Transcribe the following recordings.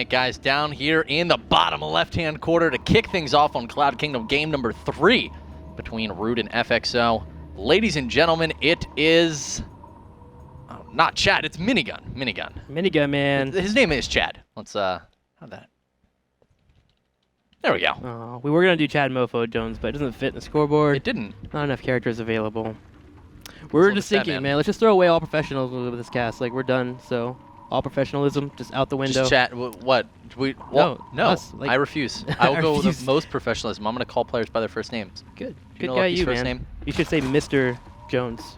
right, guys, down here in the bottom left-hand corner to kick things off on Cloud Kingdom game number 3 between Root and FXO. Ladies and gentlemen, it is not Chad, it's Minigun. Minigun, man. His name is Chad. Let's have that. There we go. We were gonna do Chad Mofo Jones, but it doesn't fit in the scoreboard. It didn't. Not enough characters available. We're just thinking, man. Let's just throw away all professionals with this cast. Like, we're done. So all professionalism just out the window. Just chat. What? No. Us, like, I refuse. I will go with the most professionalism. I'm gonna call players by their first names. Good You know guy, Lucky's you first man. name? You should say Mr. Jones.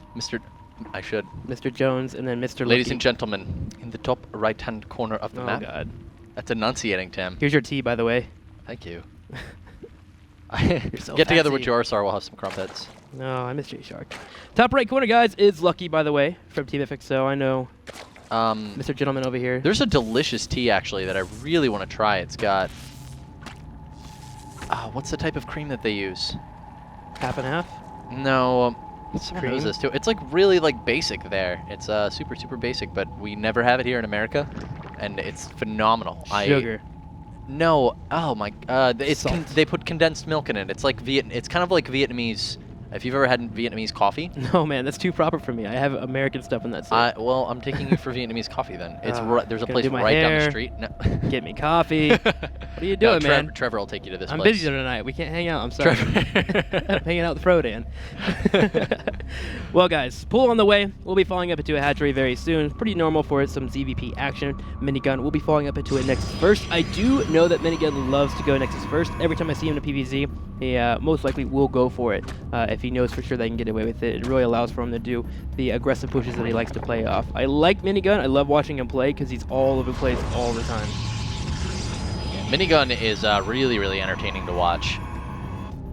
I should. Mr. Jones and then Mr. Ladies Lucky. and gentlemen, in the top right-hand corner of the map. Oh God. That's enunciating, Tim. Here's your tea, by the way. Thank you. So Get together with fancy. Jarsar, we'll have some crumpets. No, I miss J Shark. Top right corner, guys, is Lucky, by the way, from Team FXO. I know. Mr. Gentleman over here. There's a delicious tea, actually, that I really want to try. It's got... what's the type of cream that they use? Half and half? No, Cream? knows this too. It's like really like basic there. It's super basic, but we never have it here in America, and it's phenomenal. Sugar. No, oh my, Salt. they put condensed milk in it. It's like it's kind of like Vietnamese. If you've ever had Vietnamese coffee. No, man, that's too proper for me. I have American stuff in that set. Well, I'm taking you for Vietnamese coffee then. It's there's a gonna place do my right down the hair. street. No. Get me coffee. What are you doing, man? Trevor will take you to this I'm place. busy tonight. We can't hang out. I'm sorry. Trevor. I'm hanging out with Frodan. Well, guys, pool on the way. We'll be falling up into a hatchery very soon. Pretty normal for some ZVP action. Minigun will be falling up into a Nexus first. I do know that Minigun loves to go Nexus first. Every time I see him in a PvZ, he most likely will go for it if he knows for sure they can get away with it. It really allows for him to do the aggressive pushes that he likes to play off. I like Minigun. I love watching him play because he's all over the place all the time. Minigun is really entertaining to watch.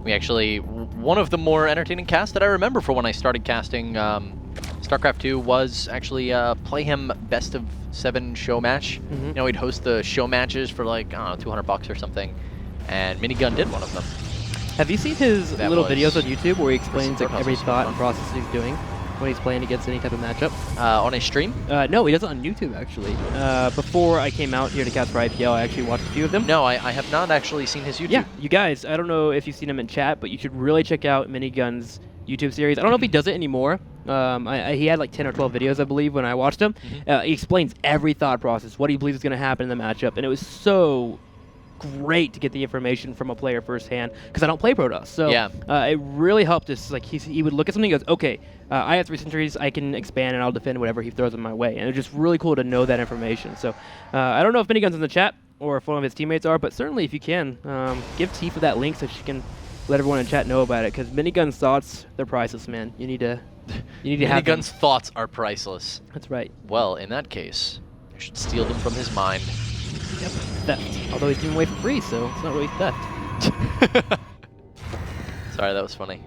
We actually, one of the more entertaining casts that I remember for when I started casting StarCraft 2 was actually play him best of 7 show match. Mm-hmm. You know, he'd host the show matches for like, I don't know, $200 or something, and Minigun did one of them. Have you seen his little videos on YouTube where he explains like every Cornhuskers. thought and process he's doing when he's playing against any type of matchup? On a stream? No, he does it on YouTube actually. Before I came out here to cast for IPTL, I actually watched a few of them. No, I have not actually seen his YouTube. Yeah, you guys, I don't know if you've seen him in chat, but you should really check out Minigun's YouTube series. I don't know if he does it anymore. He had like 10 or 12 videos, I believe, when I watched him. He explains every thought process, what he believes is going to happen in the matchup, and it was so great to get the information from a player firsthand because I don't play Protoss. So yeah. It really helped us. Like he would look at something and goes, okay, I have 3 sentries, I can expand and I'll defend whatever he throws in my way. And it's just really cool to know that information. So I don't know if Minigun's in the chat or if one of his teammates are, but certainly if you can, give Tifa that link so she can let everyone in chat know about it because Minigun's thoughts, they're priceless, man. You need to have them. Minigun's thoughts are priceless. That's right. Well, in that case, I should steal them from his mind. Yep, theft. Although he's giving away for free, so it's not really theft. Sorry, that was funny.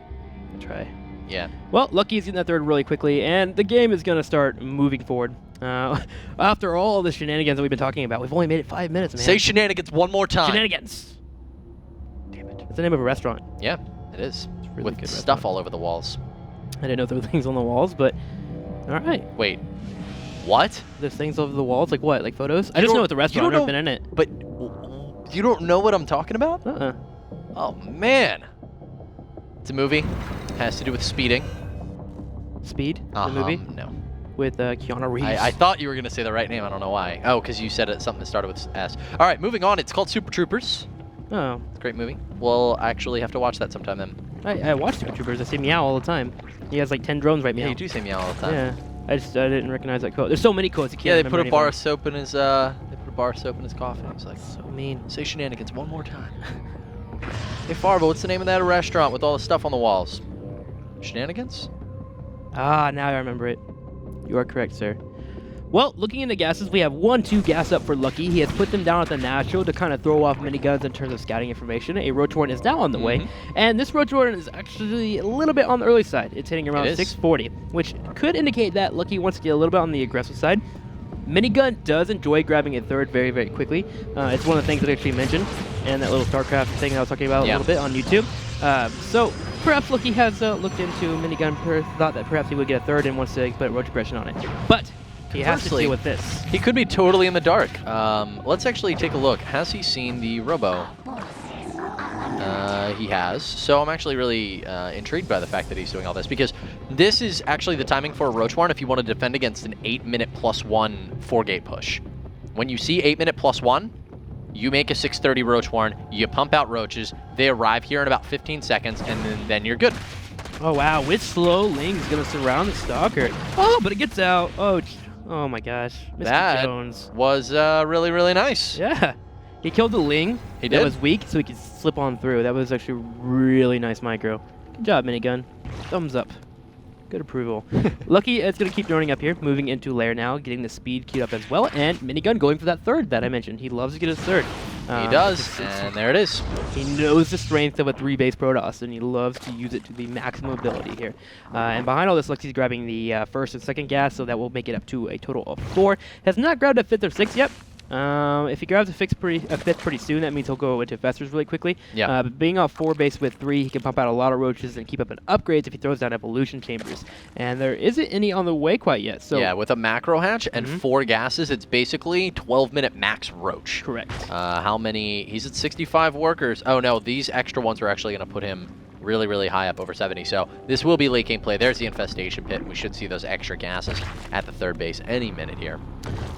Try. Yeah. Well, Lucky's getting that third really quickly, and the game is going to start moving forward. After all the shenanigans that we've been talking about, we've only made it 5 minutes, man. Say shenanigans one more time. Shenanigans. Damn it. It's the name of a restaurant. Yeah, it is. It's a really With good stuff restaurant. all over the walls. I didn't know there were things on the walls, but all right. Wait. What? There's things over the walls, like what? Like photos? I You just don't- know it's a restaurant. I've you never don't been in it. But you don't know what I'm talking about? Oh, man. It's a movie. Has to do with speeding. Speed, the movie No. with Keanu Reeves. I thought you were going to say the right name. I don't know why. Oh, because you said it something that started with S. All right, moving on. It's called Super Troopers. Oh, It's a great movie. We'll actually have to watch that sometime then. I watch Super Troopers. I see Meow all the time. He has like 10 drones right Yeah, meow. you do say meow all the time. Yeah, I didn't recognize that quote. There's so many quotes you can't Yeah, they remember put a bar anymore. of soap in his coffee. He's like, So mean. say shenanigans one more time. Hey Farvo, what's the name of that restaurant with all the stuff on the walls? Shenanigans? Ah, now I remember it. You are correct, sir. Well, looking into gases, we have 1-2 gas up for Lucky. He has put them down at the natural to kind of throw off Miniguns in terms of scouting information. A Roach Warden is now on the way, and this Roach Warden is actually a little bit on the early side. It's hitting around 640, which could indicate that Lucky wants to get a little bit on the aggressive side. Minigun does enjoy grabbing a third very, very quickly. It's one of the things that I actually mentioned, and that little StarCraft thing that I was talking about a little bit on YouTube. So perhaps Lucky has looked into Minigun, thought that perhaps he would get a third and wants to put Roach aggression on it. But He has to deal with this. He could be totally in the dark. Let's actually take a look. Has he seen the Robo? He has. So I'm actually really intrigued by the fact that he's doing all this, because this is actually the timing for a Roach Warren if you want to defend against an 8-minute +1 4-gate push. When you see 8-minute +1, you make a 6:30 Roach Warren, you pump out roaches, they arrive here in about 15 seconds, and then you're good. Oh, wow. With slow, Ling's going to surround the Stalker. Oh, but it gets out. Oh my gosh. Mr. That Jones was really, really nice. Yeah. He killed the Ling. He did. That was weak, so he could slip on through. That was actually really nice micro. Good job, Minigun. Thumbs up. Good approval. Lucky is going to keep droning up here, moving into lair now, getting the speed queued up as well, and Minigun going for that third that I mentioned. He loves to get his third. He does, and there it is. He knows the strength of a 3-base Protoss, and he loves to use it to the maximum ability here. And behind all this, Luxie's grabbing the first and second gas, so that will make it up to a total of 4. Has not grabbed a 5th or 6th yet. If he grabs a 5th pretty soon, that means he'll go into Festers really quickly. Yeah. But being off 4 base with 3, he can pump out a lot of roaches and keep up in upgrades if he throws down evolution chambers. And there isn't any on the way quite yet. So yeah, with a macro hatch and 4 gases, it's basically 12-minute max roach. Correct. How many? He's at 65 workers. Oh no, these extra ones are actually going to put him really, really high up over 70. So this will be late game play. There's the infestation pit. We should see those extra gases at the 3rd base any minute here.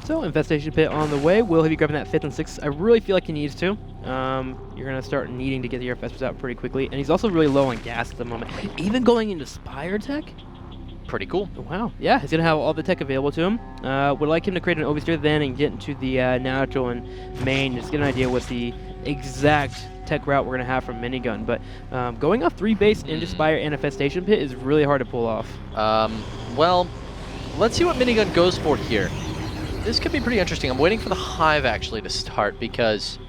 So infestation pit on the way. Will he be grabbing that 5th and 6th? I really feel like he needs to. You're going to start needing to get the infestors out pretty quickly. And he's also really low on gas at the moment. Even going into Spire tech? Pretty cool. Wow. Yeah, he's going to have all the tech available to him. Would like him to create an Oversteer then and get into the natural and main. Just get an idea what the exact tech route we're going to have from Minigun. But going off 3 base into Spire and Infestation Pit is really hard to pull off. Well, let's see what Minigun goes for here. This could be pretty interesting. I'm waiting for the Hive actually to start because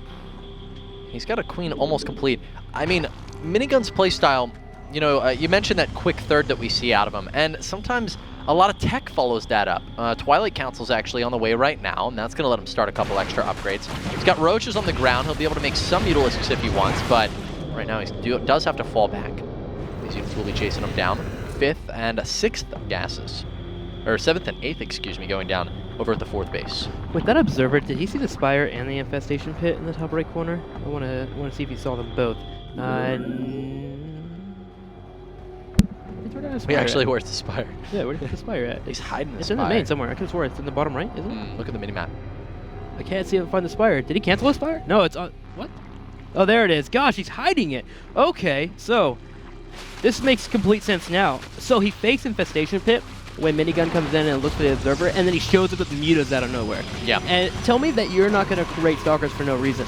he's got a Queen almost complete. I mean, Minigun's playstyle, you know, you mentioned that quick third that we see out of him, and sometimes a lot of tech follows that up. Twilight Council's actually on the way right now, and that's going to let him start a couple extra upgrades. He's got roaches on the ground. He'll be able to make some Mutalisks if he wants, but right now he does have to fall back. These units will be chasing him down. 5th and 6th gases. Or 7th and 8th, excuse me, going down over at the 4th base. With that observer, did he see the Spire and the Infestation Pit in the top right corner? I want to see if he saw them both. Where's the Spire? Yeah, where's the Spire at? He's hiding the Spire. It's in the main somewhere. I could have sworn it's in the bottom right, isn't it? Look at the mini-map. I can't see him find the Spire. Did he cancel the Spire? No, it's on... What? Oh, there it is. Gosh, he's hiding it. Okay, so... This makes complete sense now. So he fakes Infestation Pit when Minigun comes in and looks for the Observer, and then he shows up with the Mutas out of nowhere. Yeah. And tell me that you're not going to create Stalkers for no reason.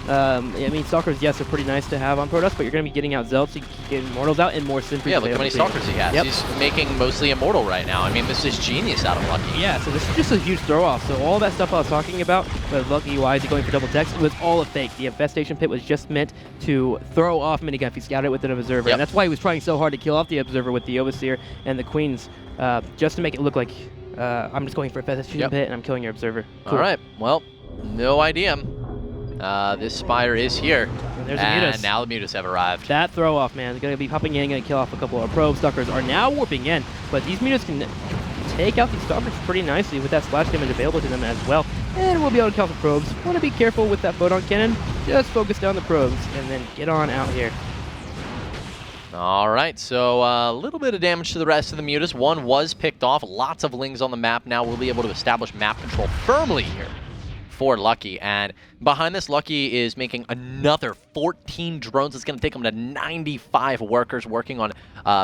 I mean, Stalkers, yes, are pretty nice to have on Protoss, but you're going to be getting out Zealots, so you can get Immortals out, and more Sentries. Yeah, look how many Stalkers he has. Yep. He's making mostly Immortal right now. I mean, this is genius out of Lucky. Yeah, so this is just a huge throw-off. So all that stuff I was talking about, with Lucky, why is he going for double text, was all a fake. The Infestation Pit was just meant to throw off Minigun if he scouted it with an Observer. Yep. And that's why he was trying so hard to kill off the Observer with the Overseer and the Queens, just to make it look like I'm just going for a Infestation Pit and I'm killing your Observer. Cool. All right, well, no idea. This Spire is here, and now the Mutas have arrived. That throw-off, man, they're going to be popping in, going to kill off a couple of probes. Stalkers are now warping in, but these Mutas can take out these Stalkers pretty nicely with that splash damage available to them as well, and we'll be able to kill off the probes. Want to be careful with that photon cannon, just focus down the probes, and then get on out here. All right, so a little bit of damage to the rest of the Mutas. One was picked off, lots of Lings on the map. Now we'll be able to establish map control firmly here for Lucky, and behind this, Lucky is making another 14 drones. It's going to take him to 95 workers working on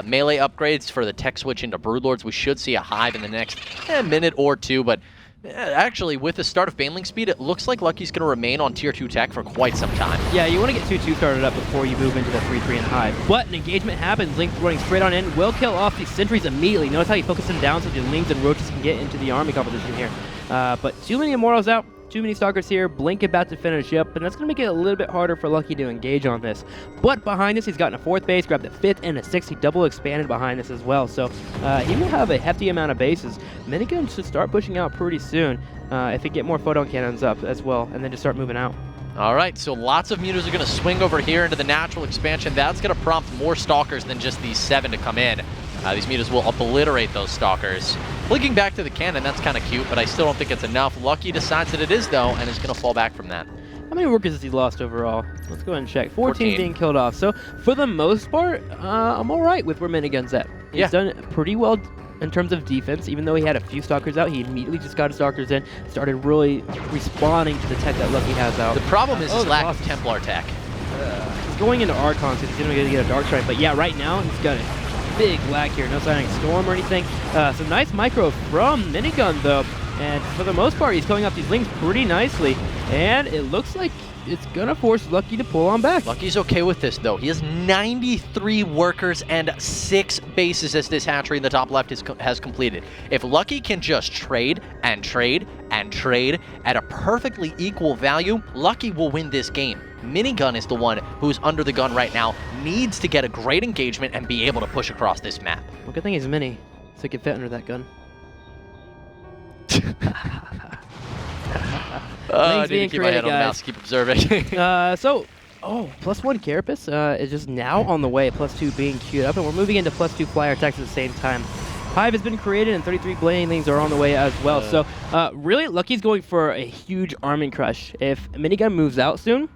melee upgrades for the tech switch into Broodlords. We should see a Hive in the next minute or two, but actually, with the start of Baneling speed, it looks like Lucky's going to remain on Tier 2 tech for quite some time. Yeah, you want to get 2-2 started up before you move into the 3-3 and Hive. But an engagement happens. Link running straight on in will kill off these sentries immediately. Notice how you focus them down so the Lings and Roaches can get into the army composition here. But too many Immortals out. Too many Stalkers here, Blink about to finish up, and that's going to make it a little bit harder for Lucky to engage on this. But behind this, he's gotten a 4th base, grabbed a 5th and a 6th. He double expanded behind this as well, so he will have a hefty amount of bases. Minigun should start pushing out pretty soon if he get more photon cannons up as well, and then just start moving out. All right, so lots of Mutas are going to swing over here into the natural expansion. That's going to prompt more Stalkers than just these 7 to come in. These Mutas will obliterate those Stalkers. Flicking back to the cannon, that's kind of cute, but I still don't think it's enough. Lucky decides that it is, though, and is going to fall back from that. How many workers has he lost overall? Let's go ahead and check. 14 being killed off. So for the most part, I'm all right with where Minigun's at. He's done pretty well in terms of defense. Even though he had a few stalkers out, he immediately just got his stalkers in, started really responding to the tech that Lucky has out. The problem is his lack of Templar tech. He's going into Archons because he's going to get a Dark Strike. But yeah, right now he's got a big lag here. No sign of Storm or anything. Some nice micro from Minigun though. And for the most part, he's killing off these Lings pretty nicely. And it looks like it's going to force Lucky to pull on back. Lucky's okay with this, though. He has 93 workers and 6 bases as this hatchery in the top left has completed. If Lucky can just trade and trade and trade at a perfectly equal value, Lucky will win this game. Minigun is the one who's under the gun right now, needs to get a great engagement and be able to push across this map. Well, good thing he's mini, so he can fit under that gun. I need to keep my head on the mouse, keep observing. +1 Carapace is just now on the way, +2 being queued up, and we're moving into +2 flyer attacks at the same time. Hive has been created, and 33 Blanelings are on the way as well. So really, Lucky's going for a huge arming crush. If Minigun moves out soon,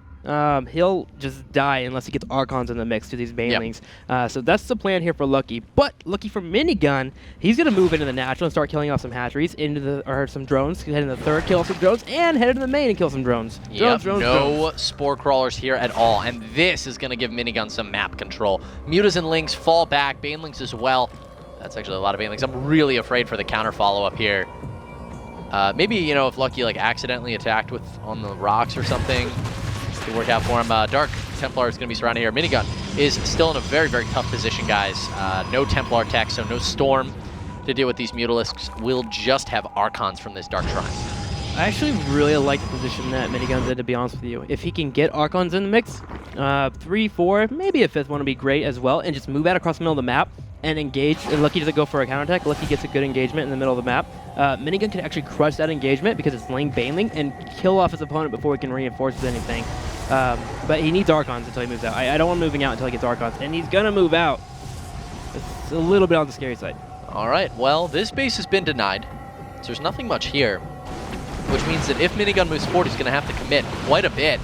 he'll just die unless he gets Archons in the mix to these Banelings. So that's the plan here for Lucky. But lucky for Minigun, he's going to move into the natural and start killing off some hatcheries, or some drones, head into the third, kill off some drones, and head into the main and kill some drones. No spore crawlers here at all, and this is going to give Minigun some map control. Mutas and Lings fall back, Banelings as well. That's actually a lot of Banelings. I'm really afraid for the counter follow-up here. Maybe, you know, if Lucky like accidentally attacked on the rocks or something, to work out for him. Dark Templar is going to be surrounded here. Minigun is still in a very, very tough position, guys. No Templar tech, so no Storm to deal with these Mutalisks. We'll just have Archons from this Dark Shrine. I actually really like the position that Minigun's in, to be honest with you. If he can get Archons in the mix, 3, 4, maybe a 5th one would be great as well, and just move out across the middle of the map and engage. And Lucky doesn't go for a counterattack. Lucky gets a good engagement in the middle of the map. Minigun can actually crush that engagement because it's Ling Baneling and kill off his opponent before he can reinforce with anything. But he needs Archons until he moves out. I don't want him moving out until he gets Archons, and he's gonna move out. It's a little bit on the scary side. All right, well, this base has been denied, so there's nothing much here, which means that if Minigun moves forward, he's gonna have to commit quite a bit.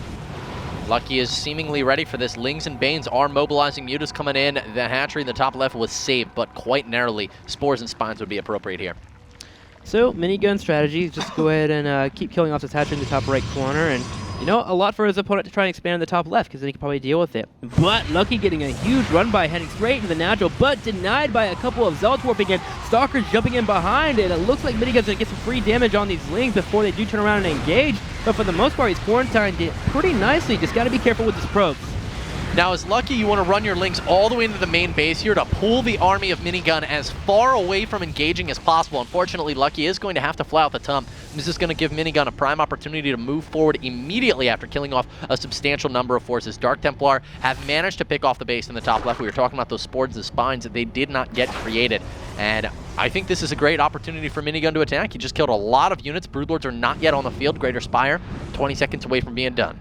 Lucky is seemingly ready for this. Lings and Banes are mobilizing. Mutas coming in. The hatchery in the top left was saved, but quite narrowly. Spores and Spines would be appropriate here. So, Minigun strategy, just go ahead and keep killing off this hatchery in the top right corner, and you know, a lot for his opponent to try and expand in the top left, because then he can probably deal with it. But Lucky getting a huge run by, heading straight into the natural, but denied by a couple of Zealots warping in. Stalkers jumping in behind it. It looks like Minigun's going to get some free damage on these Lings before they do turn around and engage. But for the most part, he's quarantined it pretty nicely. Just got to be careful with his probes. Now, as Lucky, you want to run your Lings all the way into the main base here to pull the army of Minigun as far away from engaging as possible. Unfortunately, Lucky is going to have to fly out the tump. This is going to give Minigun a prime opportunity to move forward immediately after killing off a substantial number of forces. Dark Templar have managed to pick off the base in the top left. We were talking about those Spores and Spines that they did not get created. And I think this is a great opportunity for Minigun to attack. He just killed a lot of units. Broodlords are not yet on the field. Greater Spire, 20 seconds away from being done.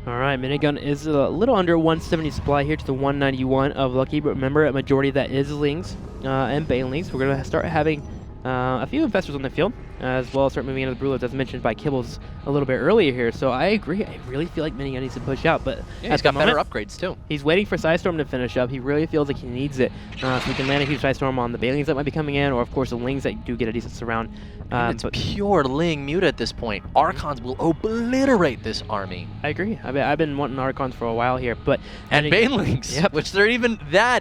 All right, Minigun is a little under 170 supply here to the 191 of Lucky, but remember, a majority of that is Lings and Banelings. We're going to start having a few Infestors on the field, as well as start moving into the Broodlords, as mentioned by Kibbles a little bit earlier here. So I agree. I really feel like Minigun needs to push out, but yeah, he's got better upgrades too. He's waiting for Psystorm to finish up. He really feels like he needs it, so he can land a huge Psystorm on the Banelings that might be coming in, or of course the Lings that do get a decent surround. It's pure Ling Muta at this point. Archons will obliterate this army. I agree. I've been wanting Archons for a while here, but and Banelings, yep. Which they're even they're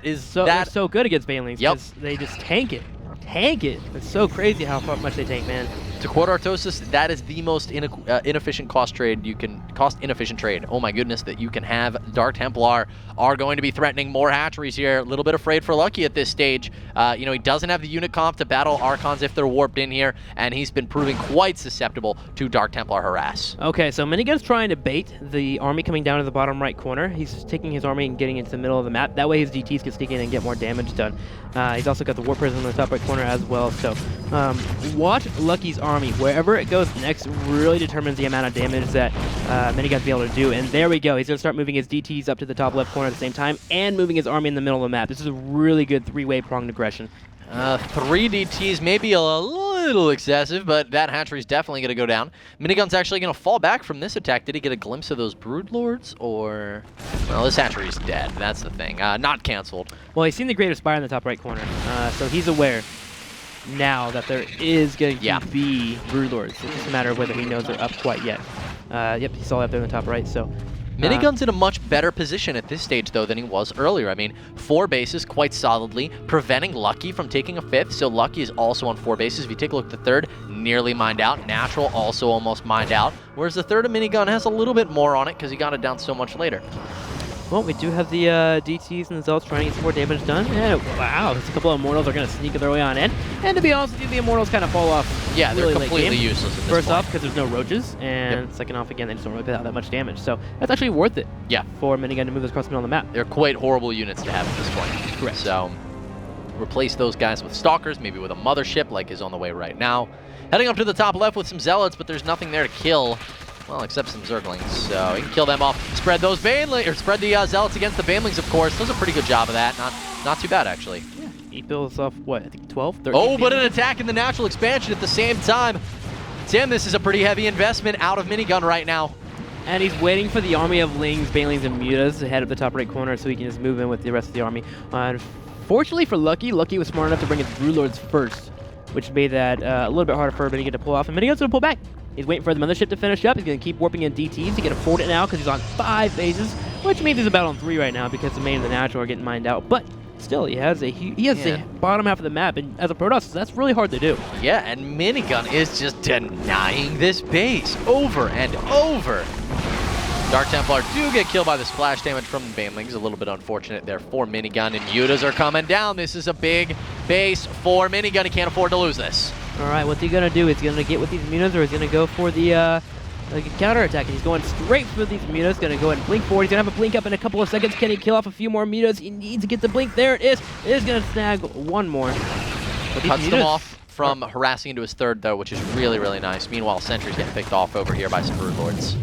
so good against Banelings. Yep. They just tank it. It's so crazy how much they tank, man. To quote Artosis, that is the most inefficient cost inefficient trade. Oh my goodness, that you can have. Dark Templar are going to be threatening more hatcheries here. A little bit afraid for Lucky at this stage. You know, he doesn't have the unit comp to battle Archons if they're warped in here, and he's been proving quite susceptible to Dark Templar harass. Okay, so Minigun's trying to bait the army coming down to the bottom right corner. He's taking his army and getting into the middle of the map. That way his DTs can sneak in and get more damage done. He's also got the Warp Prison in the top right corner as well. So watch Lucky's army. Wherever it goes next really determines the amount of damage that Minigun's be able to do. And there we go. He's going to start moving his DTs up to the top left corner at the same time and moving his army in the middle of the map. This is a really good three-way pronged aggression. 3 DTs may be a little excessive, but that hatchery's definitely going to go down. Minigun's actually going to fall back from this attack. Did he get a glimpse of those Broodlords, or... Well, this hatchery's dead. That's the thing. Not canceled. Well, he's seen the Greater Spire in the top right corner, so he's aware now that there is going to be Broodlords. It's just a matter of whether he knows they're up quite yet. Yep, he saw that there in the top right, so... Minigun's in a much better position at this stage, though, than he was earlier. I mean, 4 bases quite solidly, preventing Lucky from taking a 5th, so Lucky is also on 4 bases. If you take a look at the 3rd, nearly mined out. Natural also almost mined out, whereas the 3rd of Minigun has a little bit more on it because he got it down so much later. Well, we do have the DTs and the Zealots trying to get some more damage done. And wow, there's a couple of Immortals are going to sneak their way on in. And to be honest with you, the Immortals kind of fall off. Yeah, they're really completely useless at this First point. off, because there's no roaches, and second off, again, they just don't really put out that much damage. So that's actually worth it. Yeah, for Minigun to move across the middle of the map. They're quite horrible units to have at this point. Correct. So replace those guys with Stalkers, maybe with a Mothership, like is on the way right now. Heading up to the top left with some Zealots, but there's nothing there to kill. Well, except some Zerglings, so he can kill them off. Spread those Banelings, or spread the Zealots against the Banelings, of course. Does a pretty good job of that. Not too bad, actually. Yeah, he builds off, what, I think 12, 13? Oh, but an attack in the natural expansion at the same time. Tim, this is a pretty heavy investment out of Minigun right now. And he's waiting for the army of Lings, Banelings, and Mutas to head up the top right corner so he can just move in with the rest of the army. Fortunately for Lucky, Lucky was smart enough to bring his Broodlords first, which made that a little bit harder for Minigun to pull off. And Minigun's going to pull back. He's waiting for the Mothership to finish up. He's going to keep warping in DTs. He can afford it now because he's on 5 bases, which means he's about on 3 right now because the main and the natural are getting mined out. But still, he has the bottom half of the map, and as a Protoss, that's really hard to do. Yeah, and Minigun is just denying this base over and over. Dark Templar do get killed by the splash damage from the Banelings. A little bit unfortunate there for Minigun, and Mutas are coming down. This is a big base for Minigun. He can't afford to lose this. All right, what's he going to do? Is he going to get with these Mutas, or is he going to go for the counter-attack? And he's going straight for these Mutas. Going to go ahead and blink forward. He's going to have a blink up in a couple of seconds. Can he kill off a few more Mutas? He needs to get the blink. There it is. It is going to snag one more. But Cuts them off from harassing into his 3rd, though, which is really, really nice. Meanwhile, Sentry's getting picked off over here by some Broodlords.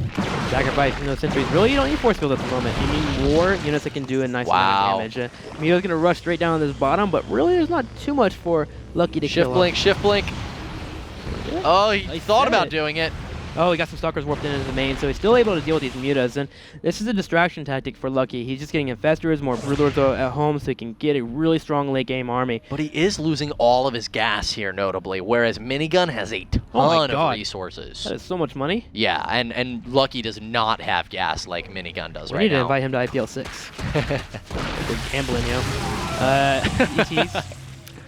Sacrificing those Sentries. Really, you don't need Force Field at the moment. You need more units that can do a nice amount of damage. Muta's going to rush straight down on this bottom, but really there's not too much for Lucky to kill off. Shift blink. Yeah. Oh, he thought about doing it. Oh, he got some Stalkers warped into the main, so he's still able to deal with these Mutas. And this is a distraction tactic for Lucky. He's just getting Infestors, more Broodlords at home, so he can get a really strong late-game army. But he is losing all of his gas here, notably, whereas Minigun has a ton of resources. That is so much money. Yeah, and Lucky does not have gas like Minigun does right now. We need to invite him to IPTL 6. We're gambling, you know. ETs.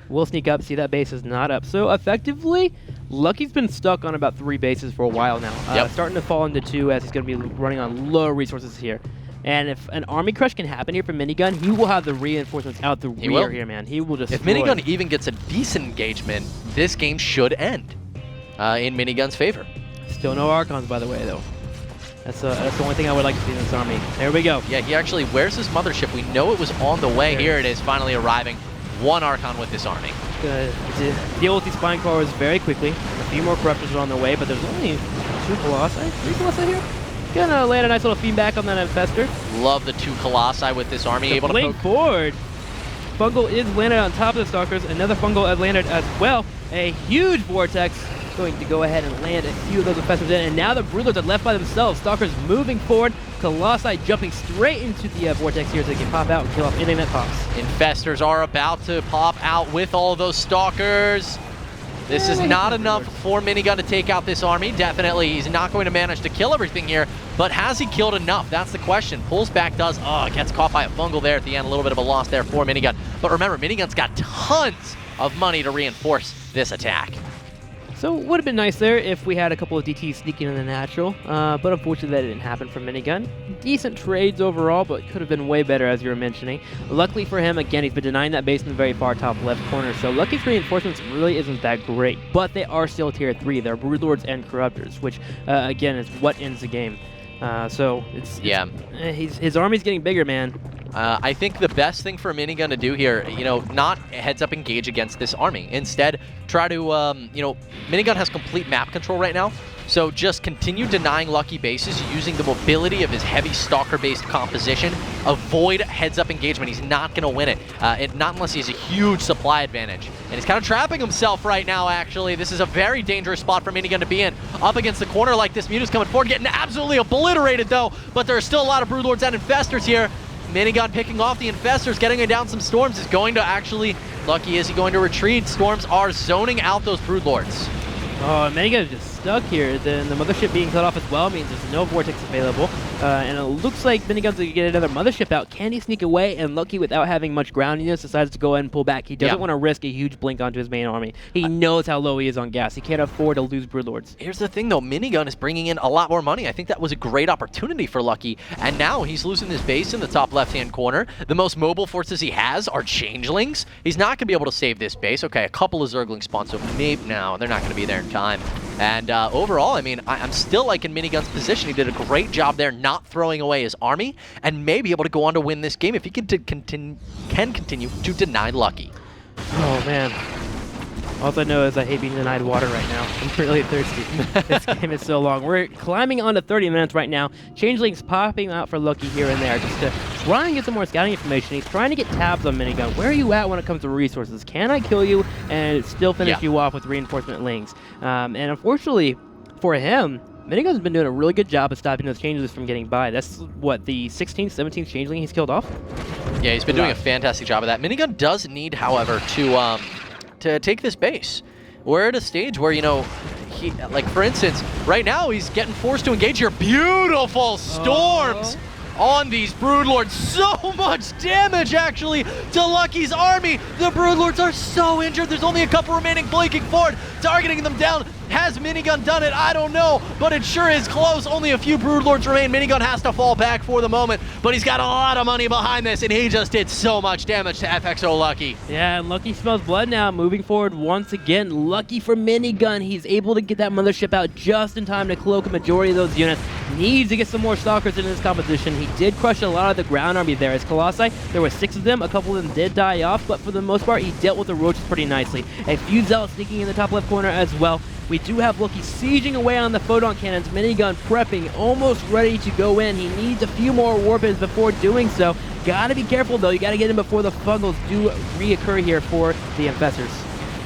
We'll sneak up, see that base is not up. So effectively, Lucky's been stuck on about 3 bases for a while now. Starting to fall into 2 as he's going to be running on low resources here. And if an army crush can happen here for Minigun, he will have the reinforcements out the rear here, man. He will just If Minigun even gets a decent engagement, this game should end in Minigun's favor. Still no Archons, by the way, though. That's the only thing I would like to see in this army. There we go. Yeah, he actually, where's his Mothership? We know it was on the way. Here it is, finally arriving. 1 Archon with this army. Gonna deal with these Spine Crawlers very quickly. A few more Corruptors are on the way, but there's only 2 Colossi, 3 Colossi here. Gonna land a nice little feedback on that Infestor. Love the 2 Colossi with this army. Able to blink forward. Fungal is landed on top of the Stalkers. Another Fungal has landed as well. A huge Vortex going to go ahead and land a few of those Infestors in. And now the Broodlords are left by themselves. Stalkers moving forward. Colossi jumping straight into the Vortex here so they can pop out and kill off anything that pops. Infestors are about to pop out with all of those Stalkers. This is not enough for Minigun to take out this army. Definitely, he's not going to manage to kill everything here, but has he killed enough? That's the question. Pulls back, does. Oh, gets caught by a Fungal there at the end. A little bit of a loss there for Minigun. But remember, Minigun's got tons of money to reinforce this attack. So it would have been nice there if we had a couple of DTs sneaking in the natural, but unfortunately that didn't happen for Minigun. Decent trades overall, but could have been way better as you were mentioning. Luckily for him, again, he's been denying that base in the very far top left corner, so Lucky's reinforcements really isn't that great, but they are still tier 3. They're Broodlords and Corruptors, which again is what ends the game. So his army's getting bigger, man. I think the best thing for Minigun to do here, not heads up engage against this army. Instead, try to, Minigun has complete map control right now. So just continue denying Lucky bases using the mobility of his heavy stalker-based composition. Avoid heads-up engagement. He's not going to win it, not unless he has a huge supply advantage. And he's kind of trapping himself right now, actually. This is a very dangerous spot for Minigun to be in. Up against the corner like this, Mewtwo's coming forward, getting absolutely obliterated, though. But there are still a lot of Broodlords and Infestors here. Minigun picking off the Infestors, getting down some Storms, is going to actually... Lucky, is he going to retreat? Storms are zoning out those Broodlords. Oh, Minigun is just stuck here. Then the Mothership being cut off as well means there's no Vortex available. And it looks like Minigun's going to get another Mothership out. Can he sneak away? And Lucky, without having much ground units, decides to go ahead and pull back. He doesn't want to risk a huge blink onto his main army. He knows how low he is on gas. He can't afford to lose Broodlords. Here's the thing, though. Minigun is bringing in a lot more money. I think that was a great opportunity for Lucky. And now he's losing his base in the top left-hand corner. The most mobile forces he has are Changelings. He's not going to be able to save this base. Okay, a couple of Zergling spawns, so maybe no, they're not going to be there in time. And overall, I mean, I'm still liking Minigun's position. He did a great job there not throwing away his army and may be able to go on to win this game if he can continue to deny Lucky. Oh, man. All I know is I hate being denied water right now. I'm really thirsty. This game is so long. We're climbing on to 30 minutes right now. Changelings popping out for Lucky here and there just to try and get some more scouting information. He's trying to get tabs on Minigun. Where are you at when it comes to resources? Can I kill you and still finish you off with reinforcement links? And unfortunately for him, Minigun's been doing a really good job of stopping those Changelings from getting by. That's, what, the 16th, 17th Changeling he's killed off? Yeah, he's been doing a fantastic job of that. Minigun does need, however, to take this base. We're at a stage where, you know, like for instance, right now he's getting forced to engage your beautiful Storms on these Broodlords. So much damage, actually, to Lucky's army. The Broodlords are so injured. There's only a couple remaining, blinking forward, targeting them down. Has Minigun done it? I don't know, but it sure is close. Only a few Broodlords remain. Minigun has to fall back for the moment, but he's got a lot of money behind this, and he just did so much damage to FXO Lucky. Yeah, and Lucky smells blood now, moving forward once again. Lucky for Minigun. He's able to get that Mothership out just in time to cloak a majority of those units. Needs to get some more Stalkers in this competition. He did crush a lot of the ground army there. As Colossi, there were 6 of them. A couple of them did die off, but for the most part, he dealt with the Roaches pretty nicely. A few Zealots sneaking in the top left corner as well. We do have Lucky sieging away on the photon cannons. Minigun prepping, almost ready to go in. He needs a few more warpins before doing so. Gotta be careful though. You gotta get in before the Fungals do reoccur here for the Infestors.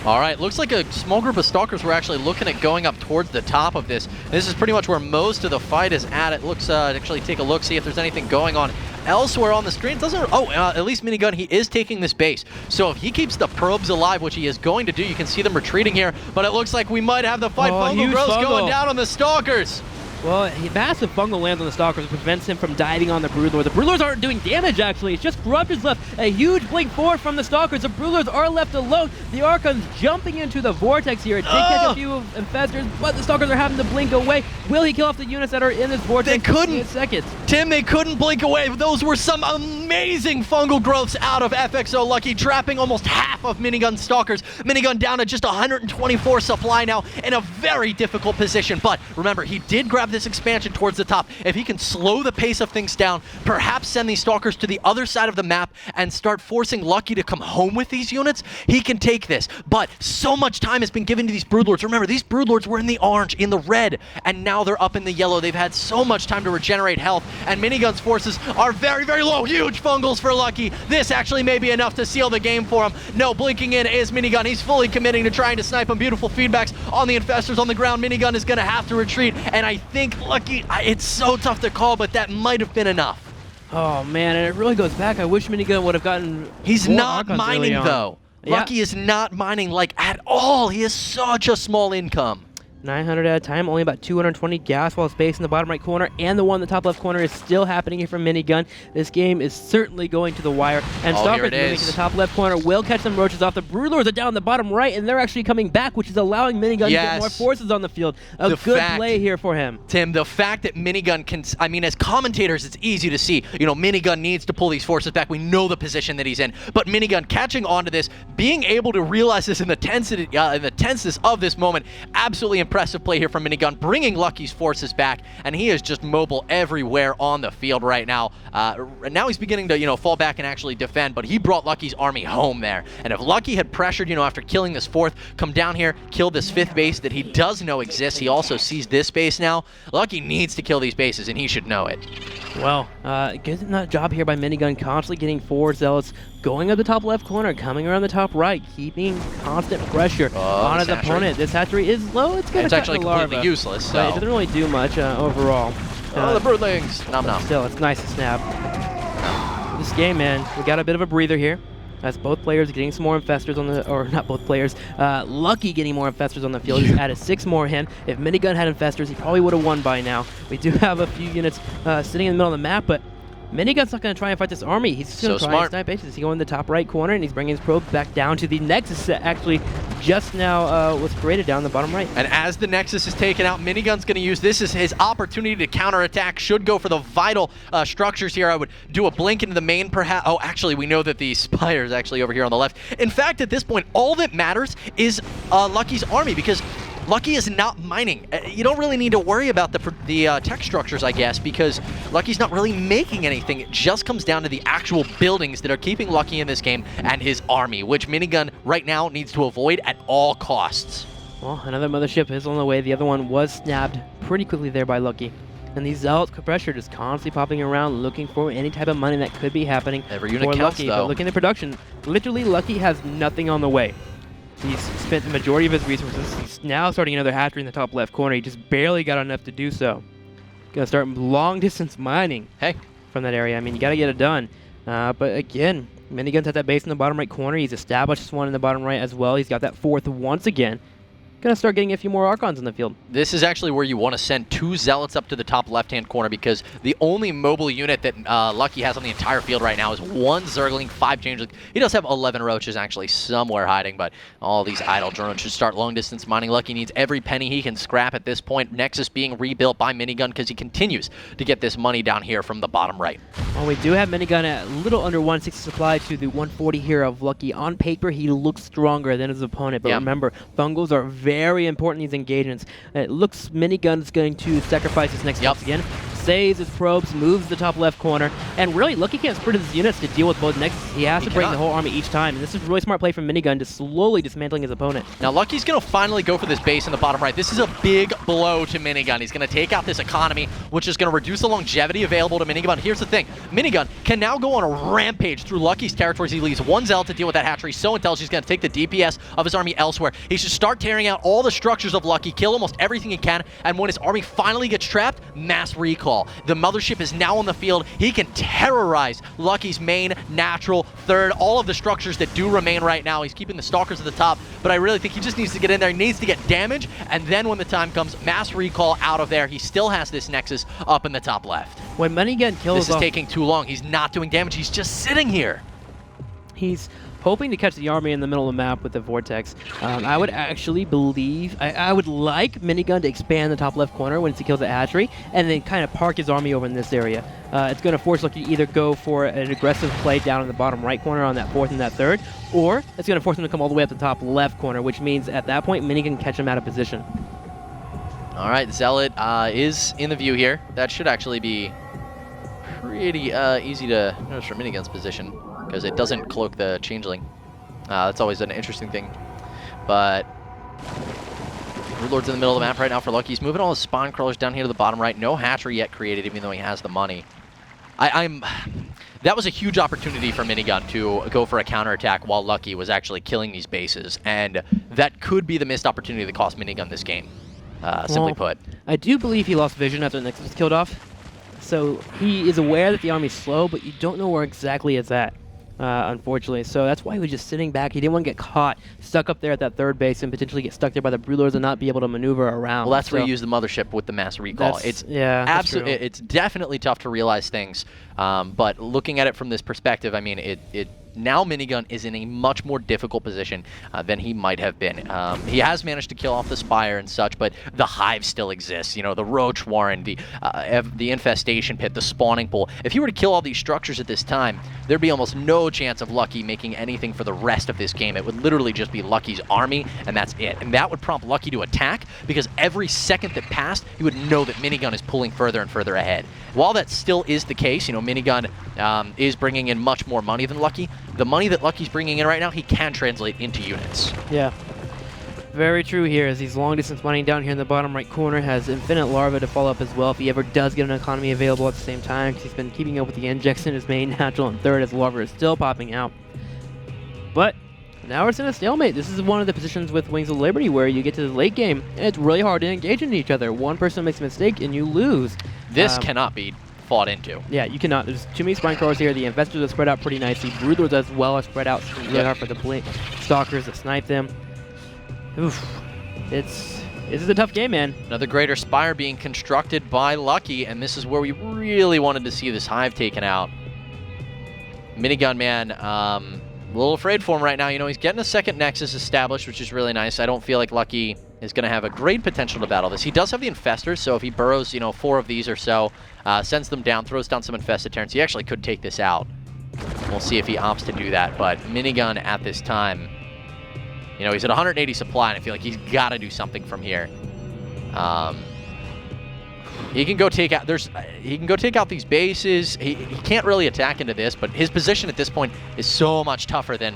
All right, looks like a small group of Stalkers were actually looking at going up towards the top of this. This is pretty much where most of the fight is at. It looks, actually take a look, see if there's anything going on elsewhere on the screen. It doesn't, at least Minigun, he is taking this base. So if he keeps the probes alive, which he is going to do, you can see them retreating here, but it looks like we might have the fight. Fungal Growth's going down on the Stalkers. Well, massive Fungal lands on the Stalkers, prevents him from diving on the Broodlord. The Broodlords aren't doing damage, actually. It's just Corruptors left. A huge blink forward from the Stalkers. The Broodlords are left alone. The Archon's jumping into the Vortex here. It did catch a few Infestors, but the Stalkers are having to blink away. Will he kill off the units that are in this Vortex? They couldn't. In seconds. Tim, they couldn't blink away. Those were some amazing Fungal Growths out of FXO Lucky, trapping almost half of Minigun Stalkers. Minigun down to just 124 supply now in a very difficult position. But remember, he did grab this expansion towards the top. If he can slow the pace of things down, perhaps send these Stalkers to the other side of the map and start forcing Lucky to come home with these units, he can take this. But so much time has been given to these Broodlords. Remember, these Broodlords were in the orange, in the red, and now they're up in the yellow. They've had so much time to regenerate health, and Minigun's forces are very, very low. Huge Fungals for Lucky. This actually may be enough to seal the game for him. No, blinking in is Minigun. He's fully committing to trying to snipe him. Beautiful feedbacks on the Infestors on the ground. Minigun is going to have to retreat, and I think Lucky, it's so tough to call, but that might have been enough. Oh man, and it really goes back. I wish Minigun would have gotten. He's not mining though. Lucky is not mining like at all. He has such a small income. 900 at a time, only about 220 gas wall space in the bottom right corner, and the one in the top left corner is still happening here from Minigun. This game is certainly going to the wire, and Stalkers moving to the top left corner will catch some Roaches off. The Broodlords are down in the bottom right, and they're actually coming back, which is allowing Minigun to get more forces on the field. A good play here for him. Tim, the fact that Minigun can, I mean, as commentators, it's easy to see, you know, Minigun needs to pull these forces back. We know the position that he's in, but Minigun catching on to this, being able to realize this in the tenseness of this moment, absolutely impressive. impressive play here from Minigun, bringing Lucky's forces back, and he is just mobile everywhere on the field right now. Now he's beginning to, you know, fall back and actually defend, but he brought Lucky's army home there. And if Lucky had pressured, you know, after killing this 4th, come down here, kill this 5th base that he does know exists, he also sees this base now, Lucky needs to kill these bases, and he should know it. Well, good job here by Minigun, constantly getting 4 zealots, going up the top left corner, coming around the top right, keeping constant pressure on his opponent. This hatchery is low. It's going to actually completely useless. So. It doesn't really do much overall. The broodlings. Nom nom. Still, it's nice to snap. This game, man, we got a bit of a breather here. As both players getting some more infestors on the, or not both players, Lucky getting more infestors on the field. He's added 6 more in. If Minigun had infestors, he probably would have won by now. We do have a few units sitting in the middle of the map, but Minigun's not going to try and fight this army. He's just going to try and snipe bases. He's going in the top right corner, and he's bringing his probe back down to the Nexus that actually just now was created down the bottom right. And as the Nexus is taken out, Minigun's going to use this as his opportunity to counterattack. Should go for the vital structures here. I would do a blink into the main, perhaps. Oh, actually, we know that the Spire is actually over here on the left. In fact, at this point, all that matters is Lucky's army, because Lucky is not mining. You don't really need to worry about the tech structures, I guess, because Lucky's not really making anything. It just comes down to the actual buildings that are keeping Lucky in this game and his army, which Minigun right now needs to avoid at all costs. Well, another mothership is on the way. The other one was snapped pretty quickly there by Lucky. And these zealots pressure just constantly popping around, looking for any type of money that could be happening. Every unit counts, Lucky, though. But looking at the production, literally Lucky has nothing on the way. He's spent the majority of his resources. He's now starting another hatchery in the top left corner. He just barely got enough to do so. Gonna start long distance mining from that area. I mean, you gotta get it done. But again, Minigun's at that base in the bottom right corner. He's established this one in the bottom right as well. He's got that 4th once again. Gonna start getting a few more Archons in the field. This is actually where you want to send 2 Zealots up to the top left-hand corner, because the only mobile unit that Lucky has on the entire field right now is 1 Zergling, 5 Changeling. He does have 11 Roaches actually somewhere hiding, but all these idle drones should start long-distance mining. Lucky needs every penny he can scrap at this point. Nexus being rebuilt by Minigun because he continues to get this money down here from the bottom right. Well, we do have Minigun at a little under 160 supply to the 140 here of Lucky. On paper, he looks stronger than his opponent, but remember, Fungals are very important in these engagements. It looks Minigun's going to sacrifice his next once again. Saves his probes, moves the top left corner, and really, Lucky can't spread his units to deal with both Nexus. He has to bring the whole army each time, and this is a really smart play from Minigun to slowly dismantling his opponent. Now, Lucky's going to finally go for this base in the bottom right. This is a big blow to Minigun. He's going to take out this economy, which is going to reduce the longevity available to Minigun. Here's the thing. Minigun can now go on a rampage through Lucky's territories. He leaves 1 Zealot to deal with that hatchery. So intelligent, he's going to take the DPS of his army elsewhere. He should start tearing out all the structures of Lucky, kill almost everything he can, and when his army finally gets trapped, mass recall. The mothership is now on the field. He can terrorize Lucky's main, natural, 3rd, all of the structures that do remain right now. He's keeping the Stalkers at the top, but I really think he just needs to get in there. He needs to get damage, and then when the time comes, mass recall out of there. He still has this Nexus up in the top left. When Minigun kills this is taking too long. He's not doing damage. He's just sitting here. He's hoping to catch the army in the middle of the map with the Vortex. I would actually believe, I would like Minigun to expand the top left corner once he kills the hatchery, and then kind of park his army over in this area. It's going to force Lucky to either go for an aggressive play down in the bottom right corner on that 4th and that 3rd, or it's going to force him to come all the way up the top left corner, which means at that point, Minigun can catch him out of position. All right, Zealot is in the view here. That should actually be pretty easy to notice from Minigun's position, because it doesn't cloak the Changeling. That's always an interesting thing. But Broodlord's in the middle of the map right now for Lucky. He's moving all his spawn crawlers down here to the bottom right. No hatchery yet created, even though he has the money. That was a huge opportunity for Minigun to go for a counterattack while Lucky was actually killing these bases. And that could be the missed opportunity that cost Minigun this game, simply put. I do believe he lost vision after the Nexus was killed off. So he is aware that the army's slow, but you don't know where exactly it's at, unfortunately. So that's why he was just sitting back. He didn't want to get caught, stuck up there at that 3rd base, and potentially get stuck there by the Broodlords and not be able to maneuver around. Well, that's where you use the mothership with the mass recall. It's absolutely, it's definitely tough to realize things. But looking at it from this perspective, I mean, it now Minigun is in a much more difficult position than he might have been. He has managed to kill off the Spire and such, but the Hive still exists. You know, the Roach Warren, the Infestation Pit, the Spawning Pool. If he were to kill all these structures at this time, there'd be almost no chance of Lucky making anything for the rest of this game. It would literally just be Lucky's army, and that's it. And that would prompt Lucky to attack, because every second that passed, he would know that Minigun is pulling further and further ahead. While that still is the case, you know, Minigun is bringing in much more money than Lucky. The money that Lucky's bringing in right now, he can translate into units. Yeah. Very true here, as he's long distance mining down here in the bottom right corner, has infinite larva to follow up as well if he ever does get an economy available at the same time, because he's been keeping up with the injects in his main, natural, and third as larva is still popping out. But now it's in a stalemate. This is one of the positions with Wings of Liberty where you get to the late game, and it's really hard to engage in each other. One person makes a mistake and you lose. This cannot be fought into. Yeah, you cannot. There's too many spine crawlers here. The Infestors are spread out pretty nicely. Broodlords as well are spread out. It's really hard for the Stalkers to snipe them. Oof. This is a tough game, man. Another Greater Spire being constructed by Lucky, and this is where we really wanted to see this Hive taken out. Minigun Man, a little afraid for him right now. You know, he's getting a second Nexus established, which is really nice. I don't feel like Lucky is going to have a great potential to battle this. He does have the Infestors, so if he burrows, you know, 4 of these or so, sends them down, throws down some Infested Terrans, he actually could take this out. We'll see if he opts to do that, but Minigun at this time, you know, he's at 180 supply, and I feel like he's got to do something from here. He can go take out. He can go take out these bases. He can't really attack into this, but his position at this point is so much tougher than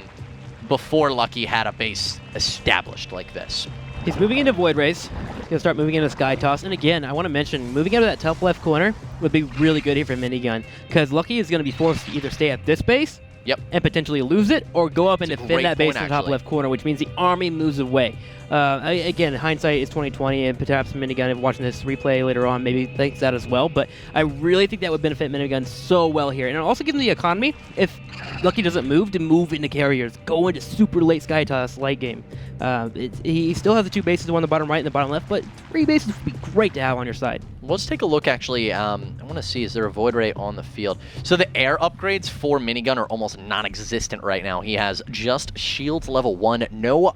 before Lucky had a base established like this. He's moving into Void Rays. He's gonna start moving into Sky Toss, and again, I want to mention moving out of that top left corner would be really good here for Minigun, because Lucky is going to be forced to either stay at this base. Yep. And potentially lose it, or go up and defend that base in the top left corner, which means the army moves away. Again, hindsight is 2020, and perhaps Minigun, if watching this replay later on, maybe thinks that as well. But I really think that would benefit Minigun so well here, and it'll also give him the economy if Lucky doesn't move to move into carriers, go into super late Sky Toss late game. He still has the 2 bases, the one on the bottom right and the bottom left, but 3 bases would be great to have on your side. Let's take a look, actually. I want to see, is there a Void Ray on the field? So the air upgrades for Minigun are almost non-existent right now. He has just shields level 1, no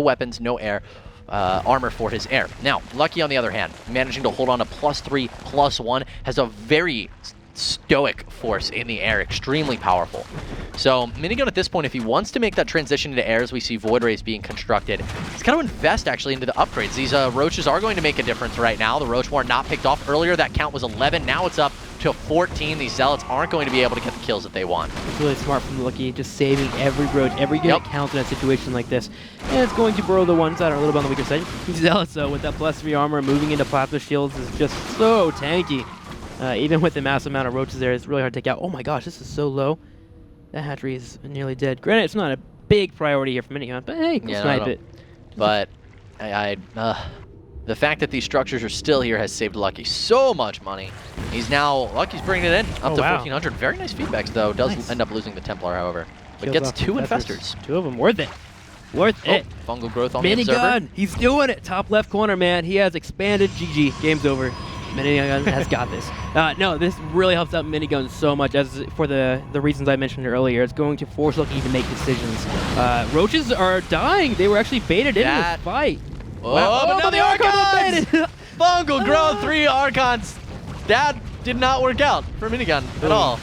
weapons, no air, armor for his air. Now, Lucky, on the other hand, managing to hold on to +3, +1, has a very stoic force in the air, extremely powerful. So Minigun at this point, if he wants to make that transition into air, as we see Void Rays being constructed, he's got to invest actually into the upgrades. These Roaches are going to make a difference right now. The Roach War not picked off earlier. That count was 11. Now it's up to 14. These Zealots aren't going to be able to get the kills that they want. It's really smart from Lucky, just saving every Roach, every unit counts in a situation like this. And it's going to burrow the ones that are a little bit on the weaker side. Zealots, though, with that +3 armor, moving into Plasma Shields is just so tanky. Even with the massive amount of Roaches there, it's really hard to take out. Oh my gosh, this is so low. That hatchery is nearly dead. Granted, it's not a big priority here for Minigun, but hey, go snipe it. But the fact that these structures are still here has saved Lucky so much money. Lucky's bringing it in up to 1,400. Very nice feedbacks, though. Does end up losing the Templar, however. But gets 2 Infestors. 2 of them. Worth it. Worth it. Fungal growth on the observer. Minigun, he's doing it. Top left corner, man. He has expanded. GG. Game's over. Minigun has got this. No, this really helps out Minigun so much, as for the reasons I mentioned earlier. It's going to force Lucky to make decisions. Roaches are dying. They were actually baited into this fight. Oh, wow. But now the Archons! Fungal growth, 3 Archons. That did not work out for Minigun at all.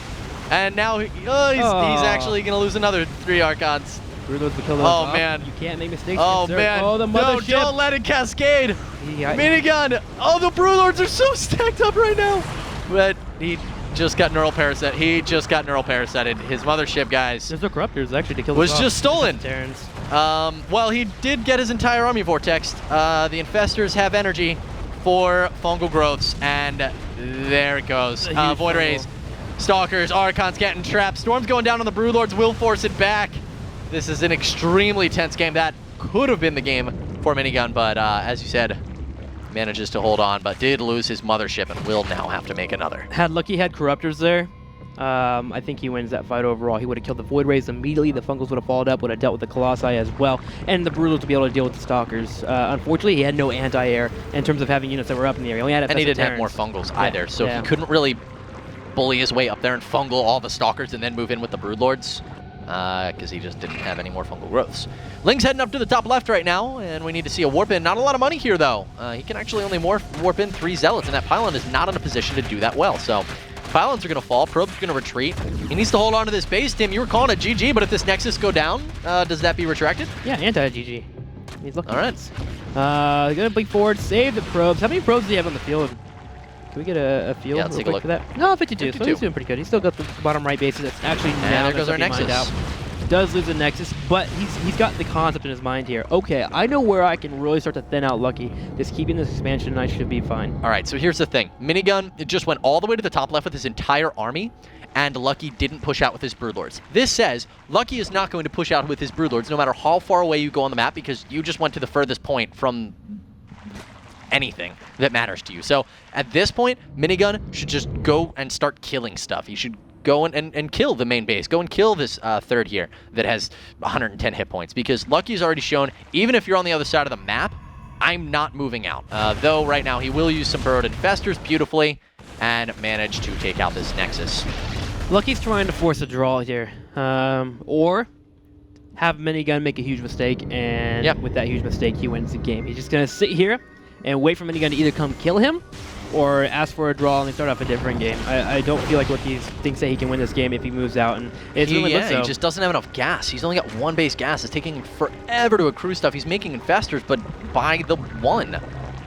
And now he's actually going to lose another 3 Archons. Oh, man. You can't make mistakes. Oh, man. Oh, the mothership. No, don't let it cascade. Minigun. Oh, the Broodlords are so stacked up right now. But he just got neural parasite. His mothership, guys. There's no corruptors actually to kill. Was just stolen. Well, he did get his entire army vortexed. The Infestors have energy for fungal growths, and there it goes. Void Rays, Stalkers, Archons getting trapped. Storm's going down on the Broodlords. Will force it back. This is an extremely tense game. That could have been the game for Minigun, but as you said, manages to hold on, but did lose his mothership and will now have to make another. Had Lucky had Corruptors there, I think he wins that fight overall. He would have killed the Void Rays immediately. The Fungals would have followed up, would have dealt with the Colossi as well, and the Broodlords to be able to deal with the Stalkers. Unfortunately, he had no anti-air in terms of having units that were up in the air. He only had and he didn't have more Fungals either, so he couldn't really bully his way up there and fungal all the Stalkers and then move in with the Broodlords. Because he just didn't have any more fungal growths. Ling's heading up to the top left right now, and we need to see a warp in. Not a lot of money here, though. He can actually only warp in 3 Zealots, and that Pylon is not in a position to do that well. So Pylons are going to fall. Probe's going to retreat. He needs to hold on to this base. Tim, you were calling it GG, but if this Nexus go down, does that be retracted? Yeah, anti-GG. He's looking. All right. Going to blink forward, save the probes. How many probes do you have on the field? Can we get a feel real quick for that? No, 52. So he's doing pretty good. He's still got the bottom right bases. That's actually now there goes our Nexus. Out. Does lose the Nexus, but he's got the concept in his mind here. Okay, I know where I can really start to thin out Lucky. Just keeping this expansion, and I should be fine. All right, so here's the thing. Minigun, it just went all the way to the top left with his entire army, and Lucky didn't push out with his Broodlords. This says Lucky is not going to push out with his Broodlords no matter how far away you go on the map, because you just went to the furthest point from anything that matters to you. So at this point, Minigun should just go and start killing stuff. He should go and kill the main base. Go and kill this third here that has 110 hit points, because Lucky's already shown, even if you're on the other side of the map, I'm not moving out. Though right now he will use some Burrowed Infestors beautifully and manage to take out this Nexus. Lucky's trying to force a draw here. Or have Minigun make a huge mistake, and with that huge mistake, he wins the game. He's just going to sit here and wait for Minigun to either come kill him or ask for a draw and they start off a different game. I don't feel like Lucky thinks that he can win this game if he moves out, and it's really he just doesn't have enough gas. He's only got 1 base gas. It's taking him forever to accrue stuff. He's making Infestors, but by the 1.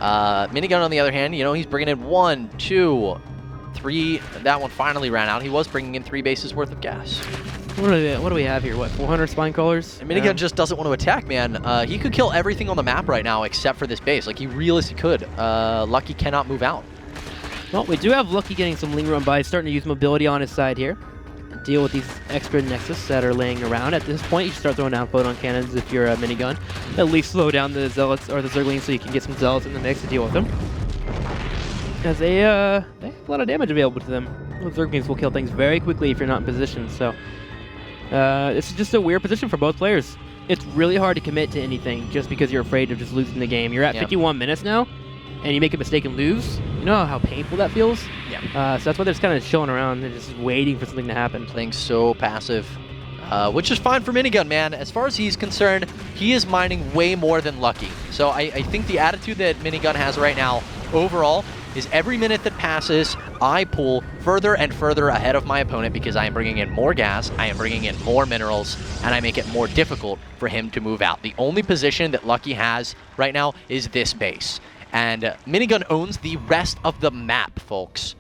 Minigun, on the other hand, you know, he's bringing in 1, 2, 3. That one finally ran out. He was bringing in 3 bases worth of gas. What do we have here? What, 400 spine callers? And Minigun just doesn't want to attack, man. He could kill everything on the map right now except for this base. Like, he realistically could. Lucky cannot move out. Well, we do have Lucky getting some linger on by. He's starting to use mobility on his side here. Deal with these extra Nexus that are laying around. At this point, you should start throwing down photon cannons if you're a Minigun. At least slow down the Zealots or the Zerglings so you can get some Zealots in the mix to deal with them. Because they have a lot of damage available to them. Those Zerglings will kill things very quickly if you're not in position, so it's just a weird position for both players. It's really hard to commit to anything just because you're afraid of just losing the game. You're at 51 minutes now, and you make a mistake and lose. You know how painful that feels? Yeah. So that's why they're just kind of chilling around and just waiting for something to happen. Playing so passive, which is fine for Minigun, man. As far as he's concerned, he is mining way more than Lucky. So I think the attitude that Minigun has right now, overall, is every minute that passes, I pull further and further ahead of my opponent because I am bringing in more gas, I am bringing in more minerals, and I make it more difficult for him to move out. The only position that Lucky has right now is this base. And Minigun owns the rest of the map, folks.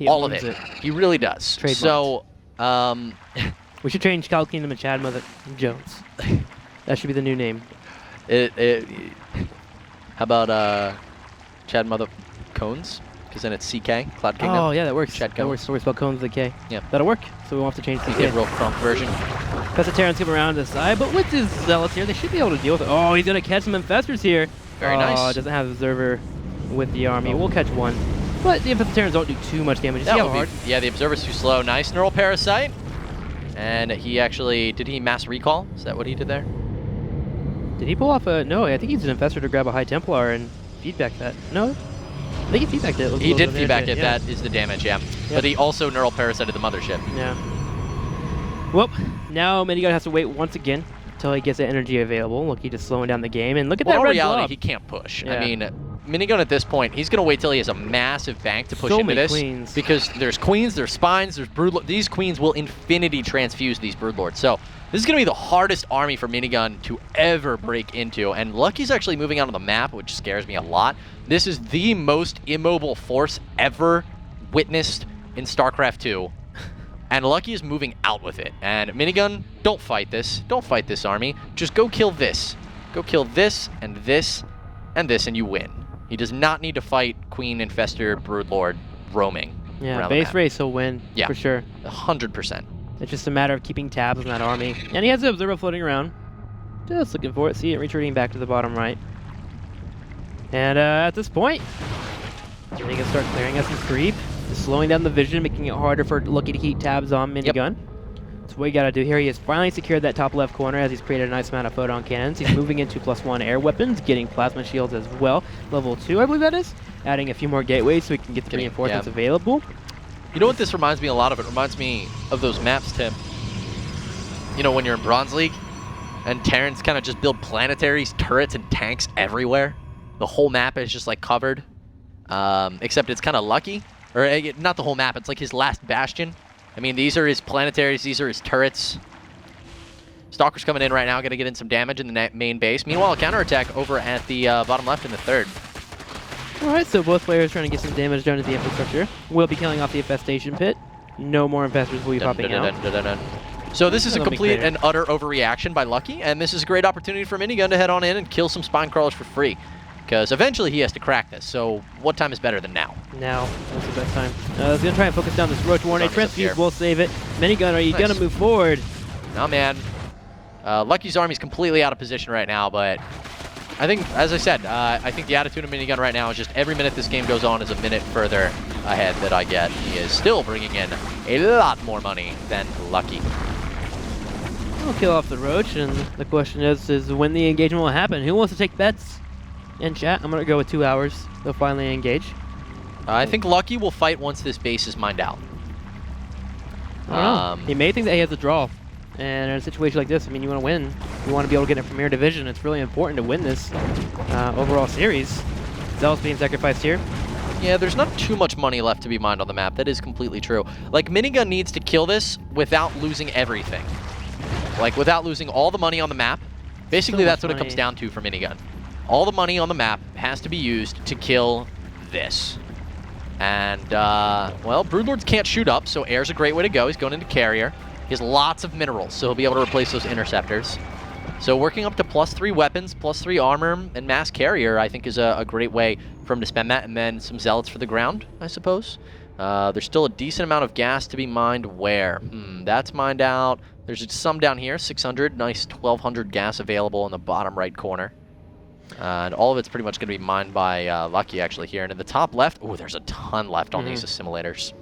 All of it. He really does. Trademarked. So, we should change Cloud Kingdom to Chad Mother Jones. That should be the new name. How about Chad Mother Cones? Because then it's CK, Cloud Kingdom. Oh, yeah, that works. Chad that works. So we spell Cones with a K. Yeah. That'll work. So we won't have to change CK. Get real crunk version. Pescatarians come around to the side, but with his Zealots here, they should be able to deal with it. Oh, he's going to catch some Infestors here. Very nice. Doesn't have Observer with the army. We'll catch one. But the Pescatarians don't do too much damage. Yeah, the Observer's too slow. Nice Neural Parasite. And he actually, did he mass recall? Is that what he did there? Did he pull off a, no, I think he's an Infestor to grab a High Templar and feedback that. No? I think he feedbacked it. He did feedback it, yeah. That is the damage, yeah. But he also Neural Parasited the Mothership. Yeah. Well, now Minigun has to wait once again until he gets the energy available. Look, he's just slowing down the game. And look at that red in reality, blob. He can't push. Yeah. I mean, Minigun at this point, he's going to wait till he has a massive bank to push into this. Queens. Because there's Queens, there's Spines, there's Broodlords. These Queens will infinity transfuse these Broodlords. So this is going to be the hardest army for Minigun to ever break into. And Lucky's actually moving out on the map, which scares me a lot. This is the most immobile force ever witnessed in StarCraft 2. And Lucky is moving out with it. And Minigun, don't fight this. Don't fight this army. Just go kill this. Go kill this, and this, and this, and you win. He does not need to fight Queen, Infestor, Broodlord roaming. Yeah, base race he'll win, for sure. 100%. It's just a matter of keeping tabs on that army. And he has the Observer floating around. Just looking for it. See it retreating back to the bottom right. And at this point, they can start clearing us some creep. Slowing down the vision, making it harder for Lucky to keep tabs on Minigun. That's what we gotta do here. He has finally secured that top left corner as he's created a nice amount of photon cannons. He's moving into +1 air weapons, getting plasma shields as well. Level 2, I believe that is. Adding a few more gateways so we can get the reinforcements available. You know what this reminds me a lot of? It reminds me of those maps, Tim. You know, when you're in Bronze League and Terrans kind of just build planetaries, turrets, and tanks everywhere. The whole map is just like covered, except it's kind of lucky. Or not the whole map, it's like his last bastion. I mean, these are his planetaries, these are his turrets. Stalker's coming in right now, going to get in some damage in the main base. Meanwhile, a counterattack over at the bottom left in the third. Alright, so both players trying to get some damage done to the infrastructure. We'll be killing off the infestation pit. No more infestors will be popping out. So this is a complete and utter overreaction by Lucky, and this is a great opportunity for Minigun to head on in and kill some spine crawlers for free. Because eventually he has to crack this, so what time is better than now? Now. That's the best time. He's going to try and focus down this Roach Warren. A transfuse will save it. Minigun, are you going to move forward? No, man. Lucky's army's completely out of position right now, but I think, as I said, I think the attitude of Minigun right now is just every minute this game goes on is a minute further ahead that I get. He is still bringing in a lot more money than Lucky. We'll kill off the Roach, and the question is when the engagement will happen. Who wants to take bets? In chat, I'm going to go with 2 hours. They'll finally engage. I think Lucky will fight once this base is mined out. He may think that he has a draw. And in a situation like this, I mean, you want to win. You want to be able to get a Premier Division. It's really important to win this overall series. Zealous being sacrificed here. Yeah, there's not too much money left to be mined on the map. That is completely true. Like, Minigun needs to kill this without losing everything. Like, without losing all the money on the map. Basically, that's what it comes down to for Minigun. All the money on the map has to be used to kill this. And, well, Broodlords can't shoot up, so air's a great way to go. He's going into carrier. He has lots of minerals, so he'll be able to replace those interceptors. So working up to +3 weapons, +3 armor, and mass carrier, I think is a great way for him to spend that. And then some zealots for the ground, I suppose. There's still a decent amount of gas to be mined where? That's mined out. There's some down here, 600, nice 1,200 gas available in the bottom right corner. And all of it's pretty much going to be mined by Lucky actually here. And in the top left, oh, there's a ton left on these assimilators.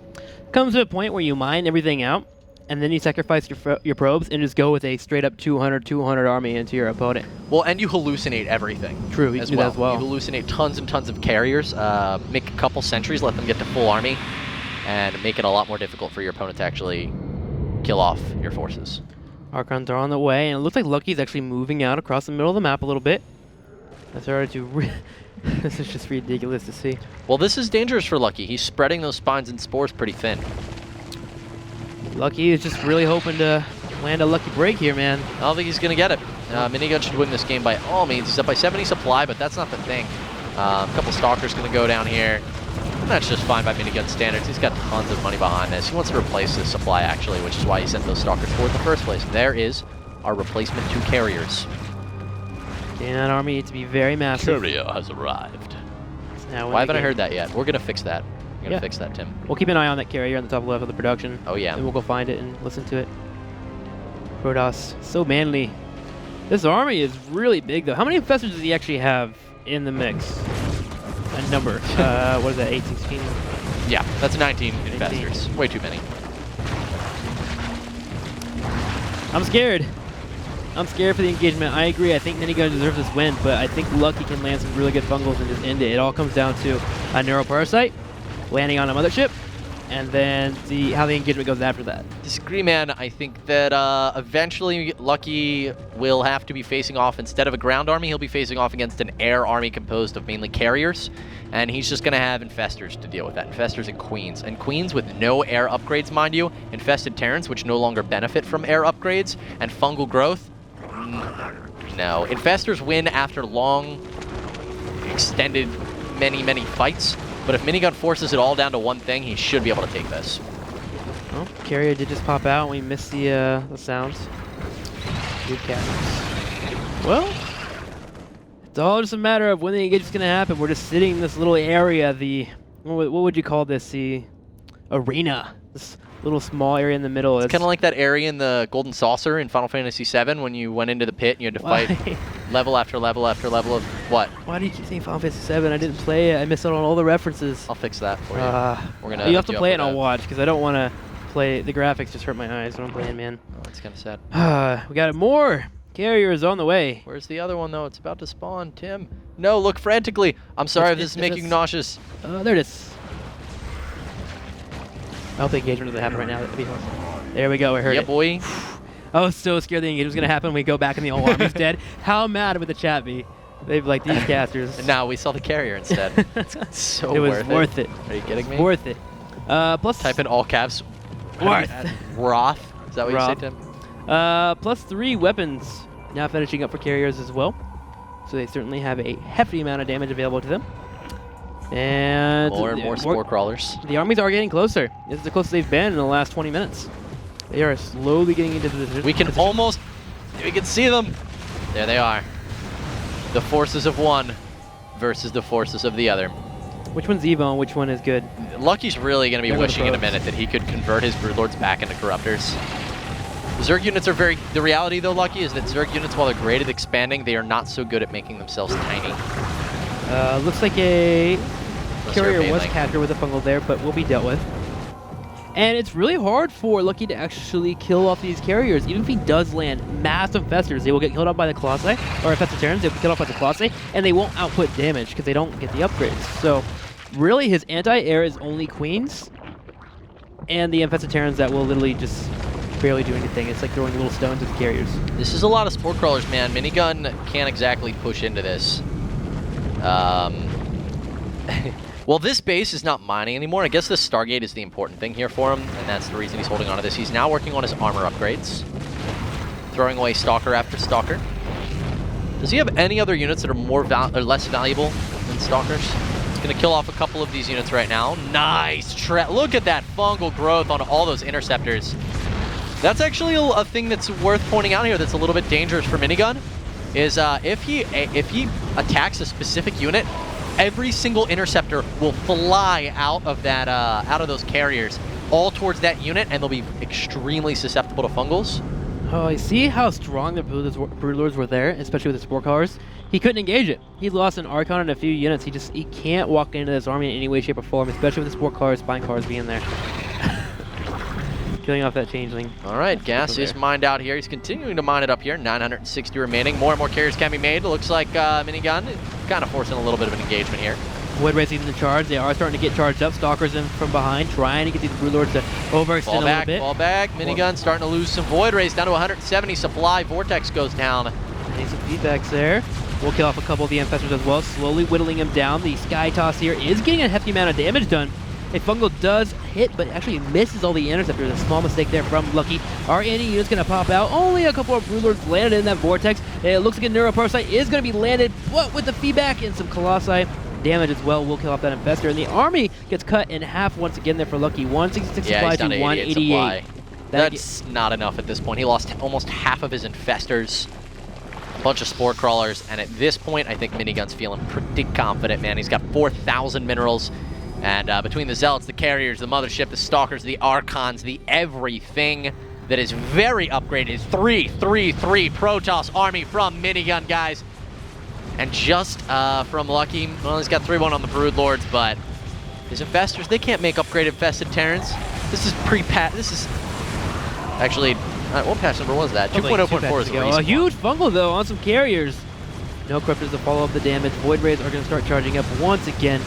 Comes to a point where you mine everything out, and then you sacrifice your probes and just go with a straight up 200 army into your opponent. Well, and you hallucinate everything. True, you can do that as well. You hallucinate tons and tons of carriers, make a couple sentries, let them get to full army, and make it a lot more difficult for your opponent to actually kill off your forces. Archons are on the way, and it looks like Lucky's actually moving out across the middle of the map a little bit. That's hard to this is just ridiculous to see. Well, this is dangerous for Lucky. He's spreading those spines and spores pretty thin. Lucky is just really hoping to land a lucky break here, man. I don't think he's going to get it. Minigun should win this game by all means. He's up by 70 supply, but that's not the thing. A couple Stalkers going to go down here. And that's just fine by Minigun standards. He's got tons of money behind this. He wants to replace his supply, actually, which is why he sent those Stalkers forward in the first place. There is our replacement 2 carriers. And that army needs to be very massive. Carrier has arrived. Now why haven't I heard that yet? We're going to fix that. We're going to fix that, Tim. We'll keep an eye on that carrier on the top left of the production. Oh, yeah. And we'll go find it and listen to it. Protoss, so manly. This army is really big, though. How many infestors does he actually have in the mix? A number. What is that, 8, 16? Yeah, that's 19 infestors. Way too many. I'm scared. I'm scared for the engagement. I agree. I think Minigun deserves this win, but I think Lucky can land some really good fungals and just end it. It all comes down to a Neuroparasite landing on a mothership, and then see how the engagement goes after that. Disagree, man. I think that eventually Lucky will have to be facing off, instead of a ground army, he'll be facing off against an air army composed of mainly carriers, and he's just going to have infestors to deal with that. Infestors and queens. And queens with no air upgrades, mind you. Infested Terrans, which no longer benefit from air upgrades. And fungal growth. No. Infestors win after long, extended, many fights. But if Minigun forces it all down to one thing, he should be able to take this. Well, carrier did just pop out and we missed the sounds. Good catch. Well, it's all just a matter of when the engagement's going to happen. We're just sitting in this little area, what would you call this? The arena. This little small area in the middle. It's kind of like that area in the Golden Saucer in Final Fantasy VII when you went into the pit and you had to fight level after level after level of what? Why do you keep saying Final Fantasy VII? I didn't play it. I missed out on all the references. I'll fix that for you. We're gonna you have to play it and I'll watch, because I don't want to play. The graphics just hurt my eyes when I'm playing, man. Oh, that's kind of sad. We got more carriers on the way. Where's the other one, though? It's about to spawn, Tim. No, look frantically. I'm sorry if this is making you nauseous. There it is. hope the engagement doesn't happen right now. That'd be awesome. There we go. I heard Yeah, it. boy. I was so scared the engagement was going to happen. We go back and the whole army's dead. How mad would the chat be? They'd be like, these casters. No, we saw the carrier instead. It's so it was worth it. Are you kidding me? Worth it. Plus, Type in all caps. Worth. Wrath. Is that what you say, Tim? plus 3 weapons now finishing up for carriers as well. So they certainly have a hefty amount of damage available to them. And More and more spore crawlers. The armies are getting closer. This is the closest they've been in the last 20 minutes. They are slowly getting into the position. We can see them. There they are. The forces of one versus the forces of the other. Which one's evil and which one is good? Lucky's really going to be There go the wishing in a probes. minute that he could convert his Broodlords back into Corruptors. Zerg units are the reality though, Lucky, is that Zerg units, while they're great at expanding, they are not so good at making themselves tiny. Looks like a carrier was Link. captured with a fungal there, but will be dealt with. And it's really hard for Lucky to actually kill off these carriers. Even if he does land massive infestors, they will get killed off by the Colossi, or infested Terrans, they'll be killed off by the Colossi, and they won't output damage because they don't get the upgrades. So really his anti-air is only Queens and the infested Terrans that will literally just barely do anything. It's like throwing little stones at the carriers. This is a lot of spore crawlers, man. Minigun can't exactly push into this. Well, this base is not mining anymore. I guess the Stargate is the important thing here for him, and that's the reason he's holding on to this. He's now working on his armor upgrades, throwing away Stalker after Stalker. Does he have any other units that are more or less valuable than Stalkers? He's going to kill off a couple of these units right now. Nice! Look at that fungal growth on all those interceptors. That's actually a thing that's worth pointing out here that's a little bit dangerous for Minigun, is if he attacks a specific unit, every single interceptor will fly out of that out of those carriers, all towards that unit, and they'll be extremely susceptible to fungals. Oh, I see how strong the Broodlords were there, especially with the Spore Crawlers. He couldn't engage it. He lost an Archon and a few units. He can't walk into this army in any way, shape, or form, especially with the Spore Crawlers, Spine Crawlers being there. Killing off that Changeling. All right, gas is mined out here. He's continuing to mine it up here. 960 remaining. More and more carriers can be made. It looks like Minigun kind of forcing a little bit of an engagement here. Void Rays leading the charge. They are starting to get charged up. Stalkers in from behind, trying to get these Broodlords to overextend a little bit. Fall back. Minigun starting to lose some Void Rays, down to 170 supply. Vortex goes down. Getting some feedbacks there. We'll kill off a couple of the Infestors as well, slowly whittling him down. The Sky Toss here is getting a hefty amount of damage done. A fungal does hit, but actually misses all the interceptors. A small mistake there from Lucky. Our anti-unit's going to pop out. Only a couple of Broodlords landed in that vortex. It looks like a Neuroparasite is going to be landed, but with the feedback and some Colossi damage as well. We'll kill off that Infestor. And the army gets cut in half once again there for Lucky. 166 supply to 188. That's not enough at this point. He lost almost half of his Infestors. A bunch of Spore Crawlers. And at this point, I think Minigun's feeling pretty confident, man. He's got 4,000 minerals. And between the Zealots, the Carriers, the Mothership, the Stalkers, the Archons, the everything that is very upgraded. 3-3-3 Protoss army from Minigun, guys. And just from Lucky, well, he's got 3-1 on the Broodlords, but his Infestors, they can't make upgraded Infested Terrans. This is pre-patch. This is actually, what patch number was that? 2.0.4 is the a huge fungal, though, on some Carriers. No Corruptors to follow up the damage. Void Rays are going to start charging up once again.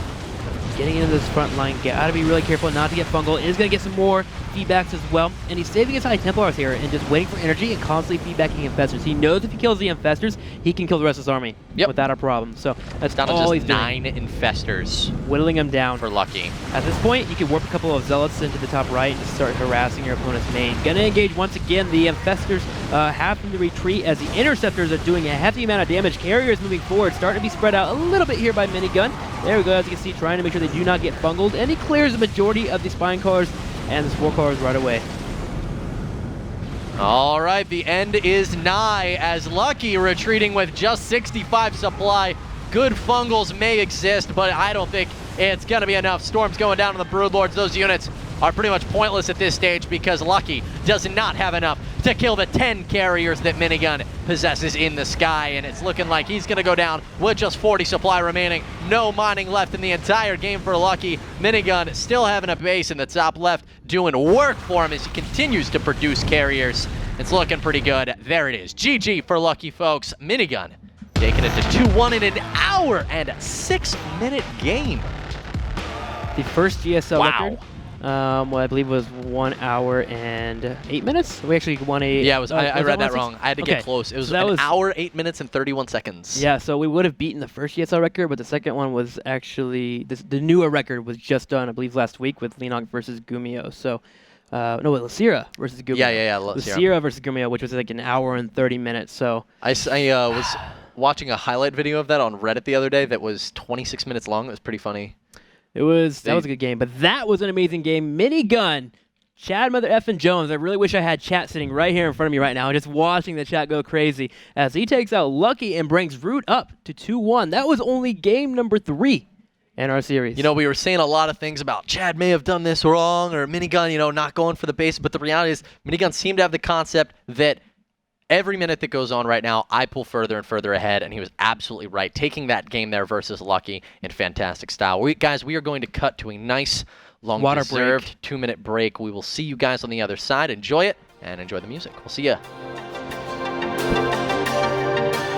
Getting into this front line, gotta be really careful not to get fungal. Is gonna get some more feedbacks as well, and he's saving his High Templars here and just waiting for energy and constantly feedbacking Infestors. He knows if he kills the Infestors, he can kill the rest of his army without a problem. So that's down to all just he's 9 Infestors, whittling him down for Lucky. At this point, you can warp a couple of Zealots into the top right and just start harassing your opponent's main. Gonna engage once again. The Infestors happen to retreat as the Interceptors are doing a hefty amount of damage. Carriers moving forward, starting to be spread out a little bit here by Minigun. There we go, as you can see, trying to make sure they do not get fungled, and he clears the majority of the Spine Crawlers and the Spore Crawlers right away. All right, the end is nigh as Lucky retreating with just 65 supply. Good fungals may exist, but I don't think it's going to be enough. Storm's going down on the Broodlords. Those units are pretty much pointless at this stage because Lucky does not have enough to kill the 10 carriers that Minigun possesses in the sky, and it's looking like he's going to go down with just 40 supply remaining. No mining left in the entire game for Lucky. Minigun still having a base in the top left doing work for him as he continues to produce carriers. It's looking pretty good. There it is. GG for Lucky, folks. Minigun taking it to 2-1 in an hour and 6-minute game. The first GSL record What I believe was 1 hour and 8 minutes. We actually won a. Yeah, it was. I was read that 1:06? wrong. I had to Okay. get close. It was So that an was- hour, 8 minutes, and 31 seconds. Yeah, so we would have beaten the first ESL record, but the second one was actually the newer record was just done, I believe, last week with Leonong versus Gumio. So, no, wait, Lacira versus Gumio. Yeah. Lacira versus Gumio, which was like an hour and 30 minutes. So I was watching a highlight video of that on Reddit the other day that was 26 minutes long. It was pretty funny. that was a good game. But that was an amazing game. Minigun. Chad Mother effing Jones. I really wish I had chat sitting right here in front of me right now, just watching the chat go crazy as he takes out Lucky and brings Root up to 2-1. That was only game number 3 in our series. You know, we were saying a lot of things about Chad may have done this wrong or Minigun, not going for the base. But the reality is Minigun seemed to have the concept that every minute that goes on right now, I pull further and further ahead, and he was absolutely right, taking that game there versus Lucky in fantastic style. Guys, we are going to cut to a nice, long-deserved 2-minute break. We will see you guys on the other side. Enjoy it, and enjoy the music. We'll see ya.